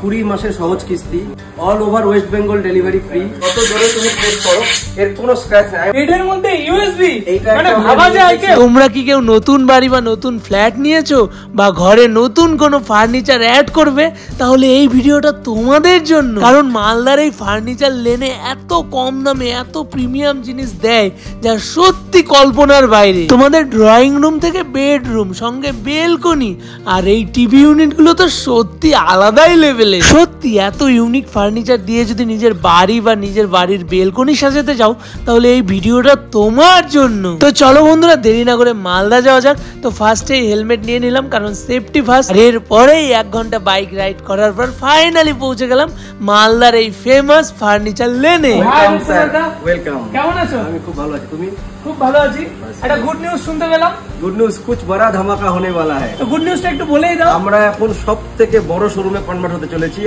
20 মাসের সহজ কিস্তি, all over West Bengal delivery free. কত জোরে তুমি প্রেস করো এর কোনো স্ক্র্যাচ নাই। এটার মধ্যে ইউএসবি মানে ভাবা যায় কি? তোমরা কি কেউ নতুন বাড়ি বা নতুন ফ্ল্যাট নিয়েছো বা ঘরে নতুন কোনো ফার্নিচার অ্যাড করবে, তাহলে এই ভিডিওটা তোমাদের জন্য। কারণ মালদার এই ফার্নিচার লেনে এত কম দামে এত প্রিমিয়াম জিনিস দেয় যা সত্যি কল্পনার বাইরে। তোমাদের ড্রয়িং রুম থেকে বেডরুম সঙ্গে বেলকনি আর এই টিভি ইউনিট গুলো তো সত্যি আলাদাই লেভেলে। সত্যি এত ইউনিক ফার্নিচার দিয়ে যদি নিজের বাড়ি বা নিজের বাড়ির বেলকনি সাজাতে যাও, তাহলে এই ভিডিওটা তোমার জন্য। তো চলো বন্ধুরা, দেরি না করে মালদা যাওয়া যাক। তো ফার্স্টে হেলমেট নিয়ে নিলাম, কারণ সেফটি ফার্স্ট। আর এরপরেই 1 ঘন্টা বাইক রাইড করার পর ফাইনালি পৌঁছে গেলাম মালদার এই ফেমাস ফার্নিচার লেনে। ওয়েলকাম। কেমন আছো? আমি খুব ভালো আছি, তুমি? খুব ভালো আছি। একটা গুড নিউজ শুনতে পেলাম। গুড নিউজ, কুছ বড়া ধামাকা হোনে वाला है। তো গুড নিউজটা একটু বলেই দাও। আমরা এখন সবথেকে বড় শোরুমে কনভার্ট হতে চলেছি।